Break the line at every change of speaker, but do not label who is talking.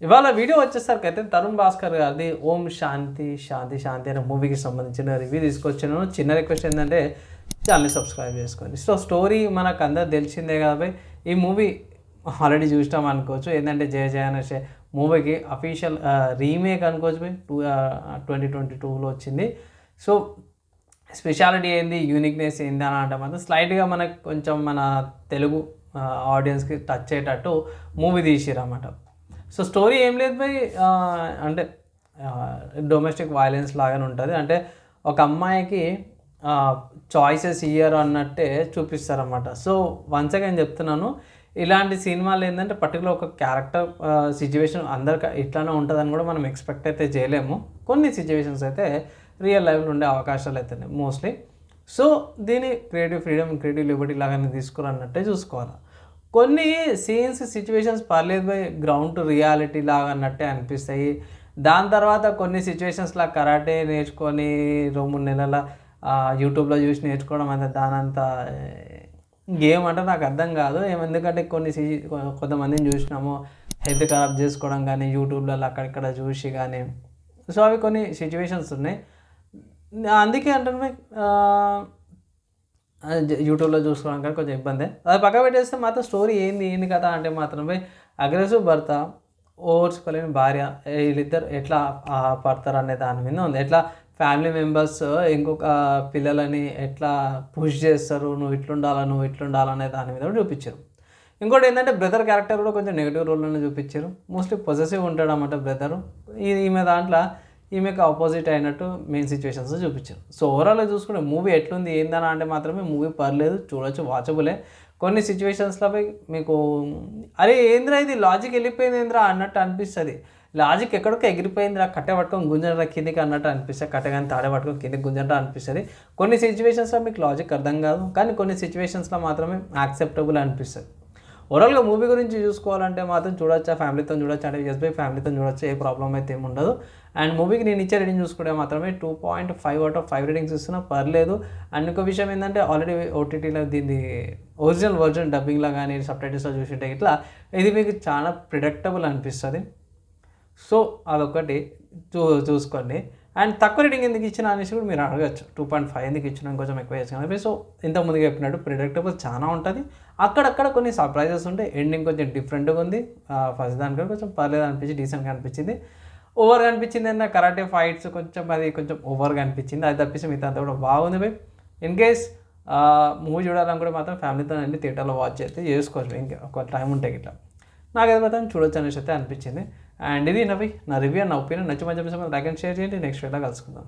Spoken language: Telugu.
ఇవాళ వీడియో వచ్చేసరికైతే తరుణ్ భాస్కర్ గారిది 'ఓం శాంతి శాంతి శాంతి' అనే మూవీకి సంబంధించిన రివ్యూ తీసుకొచ్చాను. చిన్న రిక్వెస్ట్ ఏంటంటే ఛానల్‌ని సబ్స్క్రైబ్ చేసుకోండి. సో స్టోరీ మనకందరికి తెలిసిందే కాబట్టి ఈ మూవీ ఆల్రెడీ చూసినాం అనుకోవచ్చు. ఏంటంటే 'జయ జయ' అనే మూవీకి అఫీషియల్ రీమేక్ అనుకోవచ్చు బై 2022లో వచ్చింది. సో స్పెషాలిటీ ఏంది, యూనిక్‌నెస్ ఏంది అని అంటే మాత్రం స్లైట్‌గా మనకు కొంచెం మన తెలుగు ఆడియన్స్‌కి టచ్ అయ్యేటట్టు మూవీ తీసిర్రన్నమాట. సో స్టోరీ ఏం లేదు బై అంటే డొమెస్టిక్ వైలెన్స్ లాగానే ఉంటుంది. అంటే ఒక అమ్మాయికి చాయిసెస్ ఇయ్యరు అన్నట్టే చూపిస్తారన్నమాట. సో వన్స్ అగైన్ చెప్తున్నాను, ఇలాంటి సినిమాలు ఏంటంటే పర్టికులర్ ఒక క్యారెక్టర్ సిచ్యువేషన్ అందరికి ఇట్లానే ఉంటుందని కూడా మనం ఎక్స్పెక్ట్ అయితే చేయలేము. కొన్ని సిచ్యువేషన్స్ అయితే రియల్ లైఫ్లో ఉండే అవకాశాలు అయితే మోస్ట్లీ. సో దీని క్రియేటివ్ ఫ్రీడమ్, క్రియేటివ్ లిబర్టీ లాగానే తీసుకురన్నట్టే చూసుకోవాలి. కొన్ని సీన్స్, సిచ్యువేషన్స్ పర్లేదు బై గ్రౌండ్ టు రియాలిటీ లాగా అన్నట్టే అనిపిస్తాయి. దాని తర్వాత కొన్ని సిచ్యువేషన్స్‌లా కరాటే నేర్చుకొని 2, 3 నెలల యూట్యూబ్‌లో చూసి నేర్చుకోవడం అంటే దానంత గేమ్ అంటే నాకు అర్థం కాదు. ఎందుకంటే కొంతమందిని చూసినాము హెల్త్ ఖరాబ్ చేసుకోవడం కానీ యూట్యూబ్‌లలో అక్కడిక్కడ చూసి కానీ. సో అవి కొన్ని సిచ్యువేషన్స్ ఉన్నాయి. అందుకే అంటాను యూట్యూబ్లో చూసుకోవడం కానీ కొంచెం ఇబ్బందే. అది పక్కన పెట్టేస్తే మాత్రం స్టోరీ ఏంది కథ అంటే మాత్రమే అగ్రెసివ్ భర్త, ఓర్చుకోలేని భార్య, వీళ్ళిద్దరు ఎట్లా పడతారు అనే దాని మీద ఉంది. ఎట్లా ఫ్యామిలీ మెంబర్స్ ఇంకొక పిల్లలని ఎట్లా పుష్ చేస్తారు, నువ్వు ఇట్లుండాలనే దాని మీద కూడా చూపించారు. ఇంకోటి ఏంటంటే బ్రదర్ క్యారెక్టర్ కూడా కొంచెం నెగిటివ్ రోల్లోనే చూపించారు. మోస్ట్లీ పొజెసివ్ ఉంటాడు అన్నమాట బ్రదరు. ఈమె దాంట్లో ఈమెకు ఆపోజిట్ అయినట్టు మెయిన్ సిచ్యువేషన్స్ చూపించారు. సో ఓవరాల్గా చూసుకుంటే మూవీ ఎట్లుంది ఏందని అంటే మాత్రమే మూవీ పర్లేదు, చూడొచ్చు, వాచబులే. కొన్ని సిచ్యువేషన్స్లో మీకు అరే ఏంద్రా ఇది లాజిక్ వెళ్ళిపోయింది ఏంద్రా అన్నట్టు అనిపిస్తుంది. లాజిక్ ఎక్కడికో ఎగిరిపోయిందిరా, కట్టె పట్టుకొని గుంజనరా కిందికి అన్నట్టు అనిపిస్తుంది. కట్టె కానీ తాడే పట్టుకొని కిందికి గుంజనరా అనిపిస్తుంది. కొన్ని సిచ్యువేషన్స్లో మీకు లాజిక్ అర్థం కాదు, కానీ కొన్ని సిచ్యువేషన్స్లో మాత్రమే యాక్సెప్టబుల్ అనిపిస్తుంది. ఓవరాల్గా మూవీ గురించి చూసుకోవాలంటే మాత్రం చూడొచ్చా, ఫ్యామిలీతో చూడొచ్చు అంటే ఎస్ బై ఫ్యామిలీతో చూడొచ్చు, ఏ ప్రాబ్లం అయితే ఏమి ఉండదు. అండ్ మూవీకి నేను ఇచ్చే రేటింగ్ చూసుకుంటే మాత్రమే 2.5/5 రేటింగ్స్ ఇస్తున్నా, పర్లేదు. అండ్ ఇంకో విషయం ఏంటంటే ఆల్రెడీ ఓటీటీలో దీన్ని ఒరిజినల్ వర్జన్ డబ్బింగ్లో కానీ సబ్‌టైటిల్స్లో చూసింటే ఇట్లా ఇది మీకు చాలా ప్రిడిక్టబుల్ అనిపిస్తుంది. సో అదొకటి చూసుకోండి. అండ్ తక్కువ రేటింగ్ ఎందుకు ఇచ్చిన అనేసి కూడా మీరు అడగచ్చు. 2.5 ఎందుకు ఇచ్చినా కొంచెం ఎక్కువ చేసిన. సో ఇంతకుముందు చెప్పినట్టు ప్రిడిక్టబుల్ చాలా ఉంటుంది. అక్కడక్కడ కొన్ని సర్ప్రైజెస్ ఉంటాయి. ఎండింగ్ కొంచెం డిఫరెంట్గా ఉంది. ఫస్ట్ దానికంటే కొంచెం పర్లేదు అనిపించి డీసెంట్గా అనిపించింది. ఓవర్గా అనిపించింది అన్న కరాటే ఫైట్స్ కొంచెం ఓవర్గా అనిపించింది. అది తప్పిస్తే మిగతా అంతా కూడా బాగుంది బై. ఇన్ కేస్ మూవీ చూడాలనుకుంటే మాత్రం ఫ్యామిలీతో వెళ్ళి థియేటర్లో వాచ్ అయితే చేసుకోవచ్చు. ఇంకా ఒక టైం ఉంటే ఇట్లా నాకైతే మాత్రం చూడొచ్చు అనేసి అయితే అనిపించింది. అండ్ ఇది నా రివ్యూ, నా ఒపీనియన్. నచ్చి మంచి లైక్ అండ్ షేర్ చేయండి. నెక్స్ట్ వీడియోలో కలుసుకుందాం.